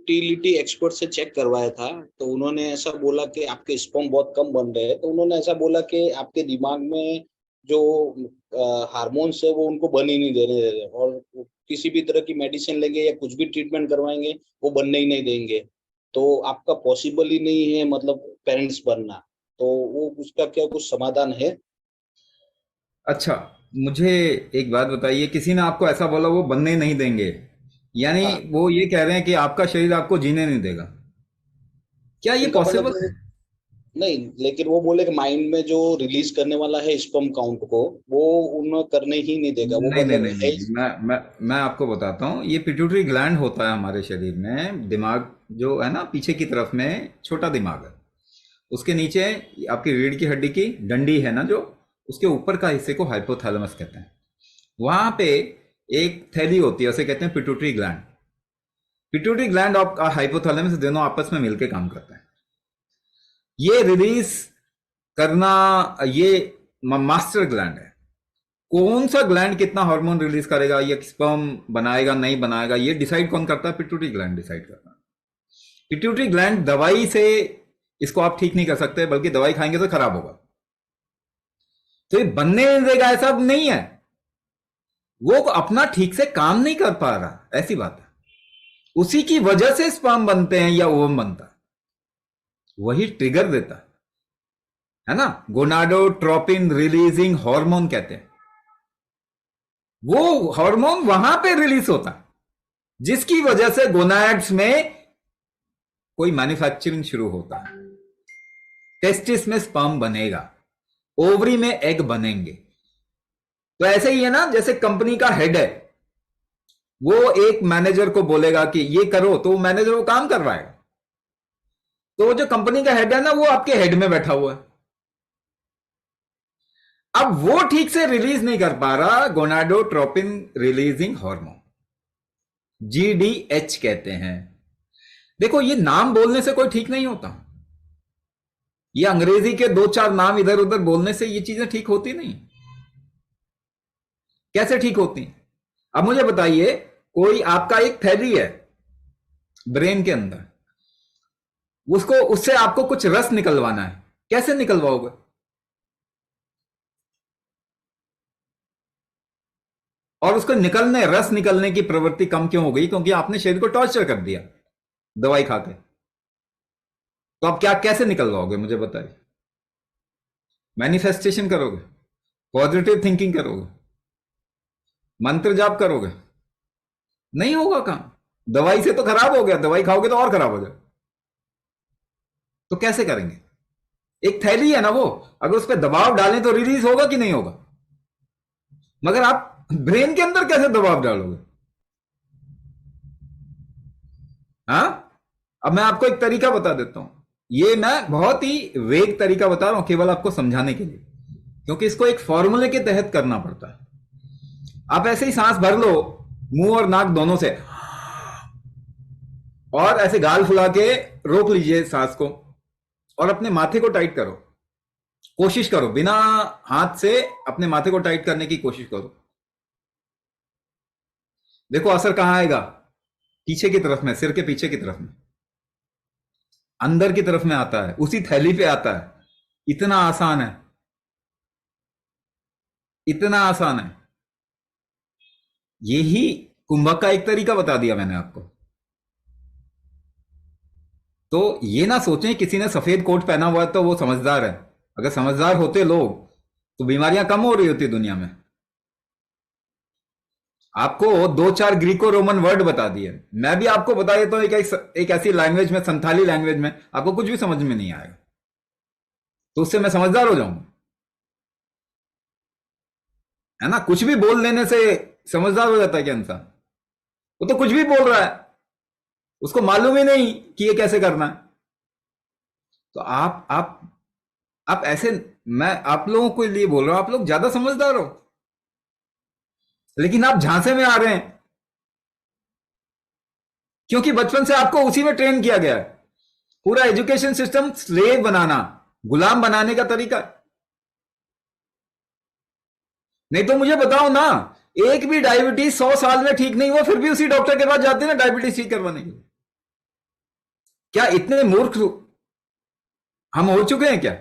Fertility expert से check करवाया था, तो उन्होंने ऐसा बोला कि आपके स्पर्म बहुत कम बन रहे हैं। तो उन्होंने ऐसा बोला कि आपके दिमाग में जो हार्मोन्स है वो उनको बन ही नहीं दे रहे, और किसी भी तरह की मेडिसिन लेंगे या कुछ भी ट्रीटमेंट करवाएंगे वो बनने ही नहीं देंगे। तो आपका पॉसिबल ही नहीं है मतलब पेरेंट्स बनना। तो वो उसका क्या कुछ समाधान है? अच्छा, मुझे एक बात बताइए, किसी ने आपको ऐसा बोला वो बनने नहीं देंगे, यानी हाँ, वो ये कह रहे हैं कि आपका शरीर आपको जीने नहीं देगा? क्या ये उनका मतलब पॉसिबल है? नहीं, लेकिन वो बोले कि माइंड में जो रिलीज करने वाला है स्पर्म काउंट को, वो उन्हें करने ही नहीं देगा। वो नहीं नहीं मतलब नहीं है नहीं, मैं आपको बताता हूँ। ये पिट्यूटरी ग्लैंड होता है हमारे शरीर में, दिमाग जो है ना, पीछे की तरफ में छोटा दिमाग है, उसके नीचे आपकी रीढ़ की हड्डी की डंडी है ना, जो उसके ऊपर का हिस्से को हाइपोथैलेमस कहते हैं। वहां पे एक थैली होती है, उसे कहते हैं पिट्यूटरी ग्लैंड। पिट्यूटरी ग्लैंड और हाइपोथैलेमस दोनों आपस में मिलकर काम करते हैं। ये रिलीज करना, ये मास्टर ग्लैंड है। कौन सा ग्लैंड कितना हार्मोन रिलीज करेगा, ये स्पर्म बनाएगा नहीं बनाएगा, ये डिसाइड कौन करता है? पिट्यूटरी ग्लैंड डिसाइड करता है। पिट्यूटरी ग्लैंड दवाई से इसको आप ठीक नहीं कर सकते, बल्कि दवाई खाएंगे तो खराब होगा। तो ये बनने नहीं देगा ऐसा नहीं है, वो अपना ठीक से काम नहीं कर पा रहा, ऐसी बात है। उसी की वजह से स्पर्म बनते हैं या ओवम बनता है, वही ट्रिगर देता है ना। गोनाडोट्रोपिन रिलीजिंग हार्मोन कहते हैं। वो हार्मोन वहां पे रिलीज होता है जिसकी वजह से गोनाड्स में कोई मैन्युफैक्चरिंग शुरू होता है। टेस्टिस में स्पर्म बनेगा, ओवरी में एग बनेंगे। तो ऐसे ही है ना, जैसे कंपनी का हेड है, वो एक मैनेजर को बोलेगा कि ये करो, तो मैनेजर वो काम करवाएगा। तो जो कंपनी का हेड है ना, वो आपके हेड में बैठा हुआ है। अब वो ठीक से रिलीज नहीं कर पा रहा गोनाडोट्रोपिन रिलीजिंग हार्मोन, जीडीएच कहते हैं। देखो, ये नाम बोलने से कोई ठीक नहीं होता। ये अंग्रेजी के दो चार नाम इधर उधर बोलने से ये चीजें ठीक होती नहीं। कैसे ठीक होती? अब मुझे बताइए, कोई आपका एक थैली है ब्रेन के अंदर, उसको उससे आपको कुछ रस निकलवाना है, कैसे निकलवाओगे? और उसको निकलने, रस निकलने की प्रवृत्ति कम क्यों हो गई? क्योंकि आपने शरीर को टॉर्चर कर दिया दवाई खा के। तो आप क्या कैसे निकलवाओगे, मुझे बताइए? मैनिफेस्टेशन करोगे? पॉजिटिव थिंकिंग करोगे? मंत्र जाप करोगे? नहीं होगा काम। दवाई से तो खराब हो गया, दवाई खाओगे तो और खराब हो जाए। तो कैसे करेंगे? एक थैली है ना वो, अगर उस पर दबाव डालें तो रिलीज होगा कि नहीं होगा? मगर आप ब्रेन के अंदर कैसे दबाव डालोगे? हाँ, अब मैं आपको एक तरीका बता देता हूं। ये मैं बहुत ही वेग तरीका बता रहा हूं, केवल आपको समझाने के लिए, क्योंकि इसको एक फॉर्मूले के तहत करना पड़ता है। आप ऐसे ही सांस भर लो, मुंह और नाक दोनों से, और ऐसे गाल फुला के रोक लीजिए सांस को, और अपने माथे को टाइट करो। कोशिश करो, बिना हाथ से अपने माथे को टाइट करने की कोशिश करो। देखो असर कहां आएगा? पीछे की तरफ में, सिर के पीछे की तरफ में, अंदर की तरफ में आता है, उसी थैली पे आता है। इतना आसान है, इतना आसान है। यही कुंभक का एक तरीका बता दिया मैंने आपको। तो ये ना सोचें किसी ने सफेद कोट पहना हुआ है तो वो समझदार है। अगर समझदार होते लोग तो बीमारियां कम हो रही होती दुनिया में। आपको दो चार ग्रीको रोमन वर्ड बता दिए, मैं भी आपको बता देता हूं एक ऐसी लैंग्वेज में, संथाली लैंग्वेज में, आपको कुछ भी समझ में नहीं आएगा। तो उससे मैं समझदार हो जाऊंगा? है ना, कुछ भी बोल देने से समझदार हो जाता है क्या इंसान? वो तो कुछ भी बोल रहा है, उसको मालूम ही नहीं कि ये कैसे करना है। तो आप ऐसे, मैं आप लोगों के लिए बोल रहा हूं, आप लोग ज्यादा समझदार हो, लेकिन आप झांसे में आ रहे हैं, क्योंकि बचपन से आपको उसी में ट्रेन किया गया है। पूरा एजुकेशन सिस्टम स्लेव बनाना, गुलाम बनाने का तरीका। नहीं तो मुझे बताओ ना, एक भी डायबिटीज 100 साल में ठीक नहीं हुआ, फिर भी उसी डॉक्टर के पास जाते हैं ना डायबिटीज ठीक करवाने के लिए। क्या इतने मूर्ख हम हो चुके हैं क्या?